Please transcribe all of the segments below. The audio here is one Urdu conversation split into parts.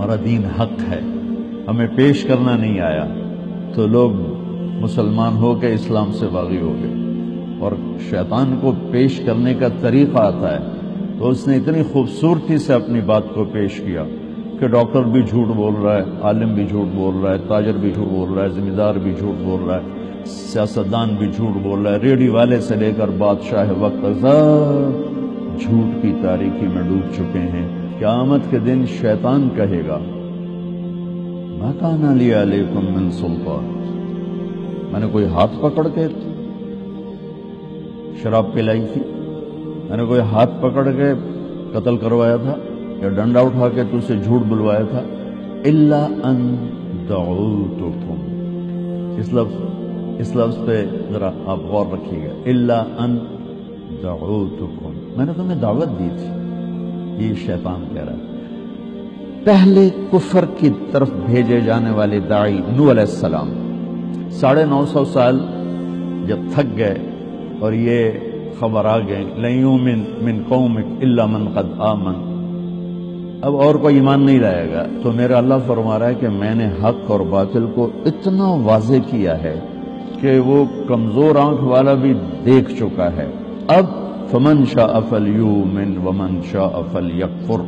ہمارا دین حق ہے، ہمیں پیش کرنا نہیں آیا، تو لوگ مسلمان ہو کے اسلام سے باغی ہو گئے۔ اور شیطان کو پیش کرنے کا طریقہ آتا ہے، تو اس نے اتنی خوبصورتی سے اپنی بات کو پیش کیا کہ ڈاکٹر بھی جھوٹ بول رہا ہے، عالم بھی جھوٹ بول رہا ہے، تاجر بھی جھوٹ بول رہا ہے، ذمہ دار بھی جھوٹ بول رہا ہے، سیاستدان بھی جھوٹ بول رہا ہے، ریڈیو والے سے لے کر بادشاہ وقت تک سب جھوٹ کی تاریکی میں ڈوب چکے ہیں۔ قیامت کے دن شیطان کہے گا ما کان لی علیکم من سلطان، میں نے کوئی ہاتھ پکڑ کے شراب پلائی تھی، میں نے کوئی ہاتھ پکڑ کے قتل کروایا تھا یا ڈنڈا اٹھا کے تجھ سے جھوٹ بلوایا تھا؟ الا ان دعوتکم، اس لفظ پہ ذرا آپ غور رکھیے گا، الا ان دعوتکم، میں نے تمہیں دعوت دی تھی۔ یہ شیطان کہہ رہا ہے۔ پہلے کفر کی طرف بھیجے جانے والے داعی نوح علیہ السلام 950 سال جب تھک گئے اور یہ خبر آ گئے لن یؤمن من قومک الا من قد آمن، اب اور کوئی ایمان نہیں لائے گا، تو میرا اللہ فرما رہا ہے کہ میں نے حق اور باطل کو اتنا واضح کیا ہے کہ وہ کمزور آنکھ والا بھی دیکھ چکا ہے۔ اب فمن شاء فلیؤمن ومن شاء فلیکفر،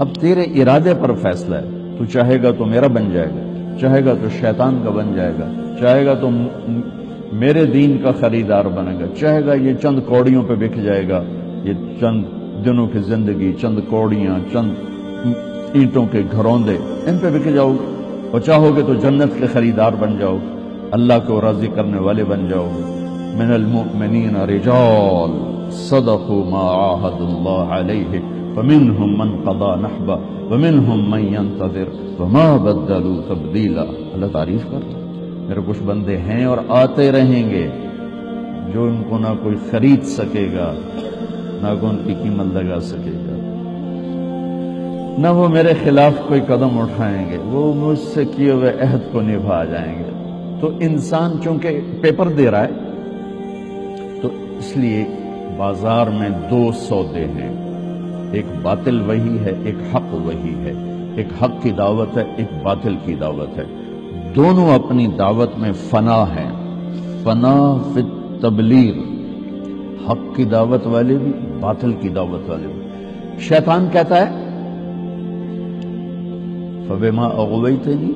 اب تیرے ارادے پر فیصلہ ہے، تو چاہے گا تو میرا بن جائے گا، چاہے گا تو شیطان کا بن جائے گا، چاہے گا تو میرے دین کا خریدار بنے گا، چاہے گا یہ چند کوڑیوں پہ بک جائے گا، یہ چند دنوں کی زندگی، چند کوڑیاں، چند اینٹوں کے گھروندے، ان پہ بک جاؤ گے، اور چاہو گے تو جنت کے خریدار بن جاؤ گے، اللہ کو راضی کرنے والے بن جاؤ گے۔ من المؤمنین رجال صدقوا ما عاهدوا الله علیہ فمنهم من قضى نحبه ومنهم من ينتظر وما بدلوا تبدیلا۔ اللہ تعریف کرتا ہے، میرے کچھ بندے ہیں اور آتے رہیں گے جو ان کو نہ کوئی خرید سکے گا، نہ کوئی ان کی قیمت لگا سکے گا، نہ وہ میرے خلاف کوئی قدم اٹھائیں گے، وہ مجھ سے کیے ہوئے عہد کو نبھا جائیں گے۔ تو انسان چونکہ پیپر دے رہا ہے، تو اس لیے بازار میں دو سودے ہیں، ایک باطل وہی ہے، ایک حق وہی ہے، ایک حق کی دعوت ہے، ایک باطل کی دعوت ہے، دونوں اپنی دعوت میں فنا ہیں، فنا فی التبلیغ، حق کی دعوت والے بھی، باطل کی دعوت والے بھی۔ شیطان کہتا ہے فبما اغویتنی،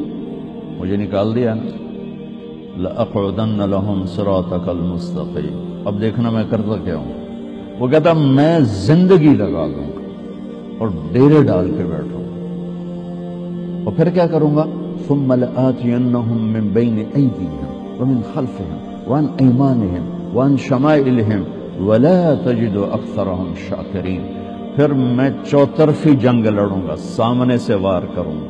مجھے نکال دیا نا، لأقعدن لهم صراطک المستقیم، اب دیکھنا میں کرتا کیا ہوں۔ وہ کہتا میں زندگی لگا دوں گا اور ڈیرے ڈال کے بیٹھوں گا، اور پھر کیا کروں گا؟ ثم لآتینہم من بین ایدیہم ومن خلفہم وعن ایمانہم وعن شمائلہم ولا تجد اکثرہم شاکرین، پھر میں چوطرفی جنگ لڑوں گا، سامنے سے وار کروں گا،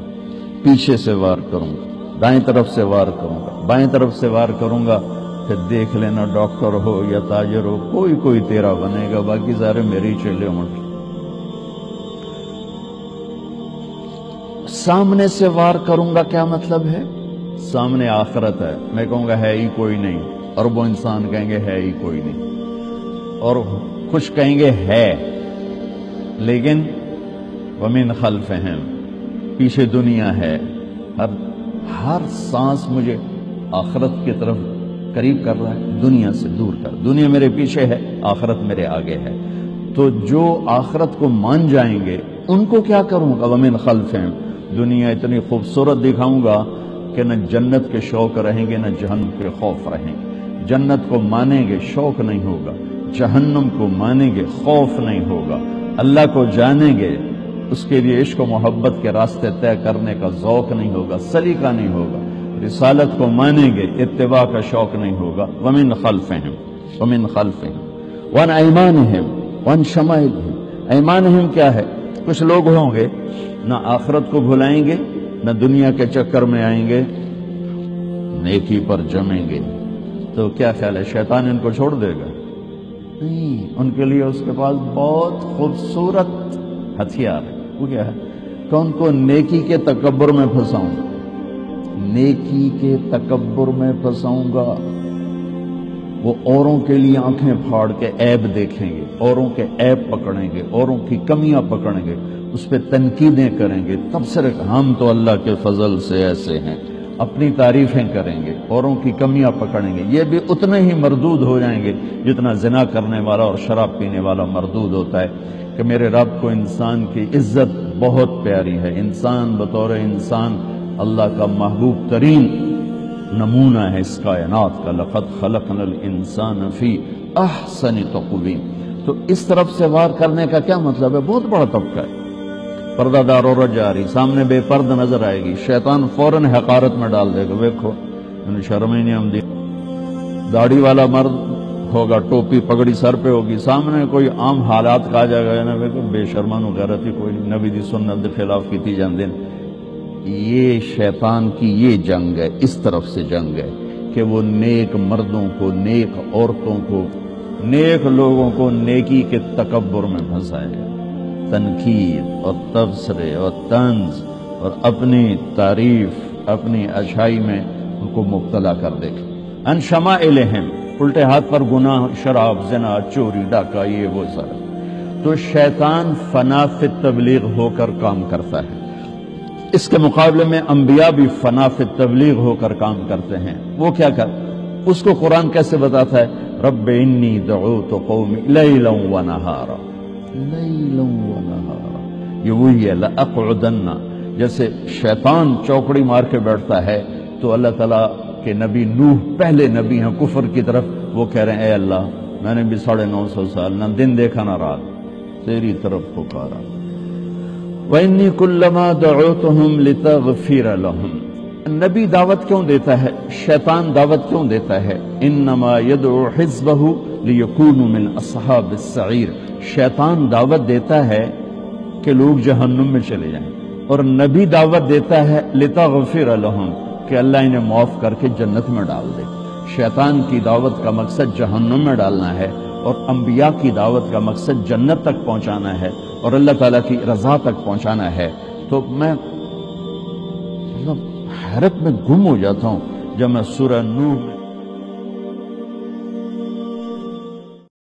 پیچھے سے وار کروں گا، دائیں طرف سے وار کروں گا، بائیں طرف سے وار کروں گا، پھر دیکھ لینا ڈاکٹر ہو یا تاجر ہو، کوئی تیرا بنے گا، باقی سارے میری چیلے ہوں۔ سامنے سے وار کروں گا کیا مطلب ہے؟ سامنے آخرت ہے، میں کہوں گا ہے ہی کوئی نہیں، اربوں انسان کہیں گے ہے ہی کوئی نہیں، اور کچھ کہیں گے ہے، لیکن ومن خلفہم، پیچھے دنیا ہے، ہر سانس مجھے آخرت کی طرف قریب کر رہا ہے، دنیا سے دور کر، دنیا میرے پیچھے ہے، آخرت میرے آگے ہے۔ تو جو آخرت کو مان جائیں گے ان کو کیا کروں گا؟ ومن خلفہم، دنیا اتنی خوبصورت دکھاؤں گا کہ نہ جنت کے شوق رہیں گے نہ جہنم کے خوف رہیں گے، جنت کو مانیں گے شوق نہیں ہوگا، جہنم کو مانیں گے خوف نہیں ہوگا، اللہ کو جانیں گے اس کے لیے عشق و محبت کے راستے طے کرنے کا ذوق نہیں ہوگا، سلیقہ نہیں ہوگا، رسالت کو مانیں گے اتباع کا شوق نہیں ہوگا۔ ومن خلفہم وعن ایمانہم وعن شمائلہم، ایمانہم کیا ہے؟ کچھ لوگ ہوں گے نہ آخرت کو بھلائیں گے نہ دنیا کے چکر میں آئیں گے، نیکی پر جمیں گے، تو کیا خیال ہے شیطان ان کو چھوڑ دے گا؟ نہیں، ان کے لیے اس کے پاس بہت خوبصورت ہتھیار ہے۔ وہ کیا ہے کہ ان کو نیکی کے تکبر میں پھنساؤں گا، نیکی کے تکبر میں پھنساؤں گا۔ وہ اوروں کے لیے آنکھیں پھاڑ کے عیب دیکھیں گے، اوروں کے عیب پکڑیں گے، اوروں کی کمیاں پکڑیں گے، اس پہ تنقیدیں کریں گے، تبصرے ہم تو اللہ کے فضل سے ایسے ہیں، اپنی تعریفیں کریں گے، اوروں کی کمیاں پکڑیں گے، یہ بھی اتنے ہی مردود ہو جائیں گے جتنا زنا کرنے والا اور شراب پینے والا مردود ہوتا ہے۔ کہ میرے رب کو انسان کی عزت بہت پیاری ہے، انسان بطور انسان اللہ کا محبوب ترین نمونہ ہے اس کائنات کا، لقد خلقنا الانسان فی احسن تقویم۔ تو اس طرف سے وار کرنے کا کیا مطلب ہے؟ بہت بڑا طبقہ ہے، پردہ دار عورت جا رہی، سامنے بے پرد نظر آئے گی، شیطان فوراً حقارت میں ڈال دے گا، دیکھو انہیں شرم ہی نہیں آمدی۔ داڑھی والا مرد ہوگا، ٹوپی پگڑی سر پہ ہوگی، سامنے کوئی عام حالات کہا جائے گا نا، دیکھو بے شرمان غیرتی کوئی نبی دی سنت دے خلاف کیتی جاندے۔ یہ شیطان کی یہ جنگ ہے، اس طرف سے جنگ ہے کہ وہ نیک مردوں کو، نیک عورتوں کو، نیک لوگوں کو نیکی کے تکبر میں پھنسائے، تنقید اور تبصرے اور طنز اور اپنی تعریف، اپنی اچھائی میں ان کو مبتلا کر دے۔ ان شمائلہم، الٹے ہاتھ پر گناہ، شراب، زنا، چوری، ڈاکہ، یہ وہ سارا۔ تو شیطان فنا فی تبلیغ ہو کر کام کرتا ہے، اس کے مقابلے میں انبیاء بھی فنا فی تبلیغ ہو کر کام کرتے ہیں۔ وہ کیا کر، اس کو قرآن کیسے بتاتا ہے؟ رب انی دعوت قومی لیلا ونہارا، لیلا ونہارا، یہ وہی ہے لأقعدن۔ جیسے شیطان چوکڑی مار کے بیٹھتا ہے تو اللہ تعالیٰ کہ نبی نوح پہلے نبی ہیں کفر کی طرف، وہ کہہ رہے ہیں اے اللہ میں نے بھی 950 سال نہ دن دیکھا نہ رات، تیری طرف پکارا۔ وَإِنِّي كُلَّمَا دَعُوتُهُمْ لِتَغْفِرَ لَهُمْ۔ نبی دعوت کیوں دیتا ہے؟ شیطان دعوت کیوں دیتا ہے؟ انما يدعو حزبه ليكونوا من اصحاب السعیر۔ شیطان دعوت دیتا ہے کہ لوگ جہنم میں چلے جائیں، اور نبی دعوت دیتا ہے لِتَغْفِرَ لَهُمْ، کہ اللہ انہیں معاف کر کے جنت میں ڈال دے۔ شیطان کی دعوت کا مقصد جہنم میں ڈالنا ہے، اور انبیاء کی دعوت کا مقصد جنت تک پہنچانا ہے اور اللہ تعالیٰ کی رضا تک پہنچانا ہے۔ تو میں حیرت میں گم ہو جاتا ہوں جب میں سورہ نوح میں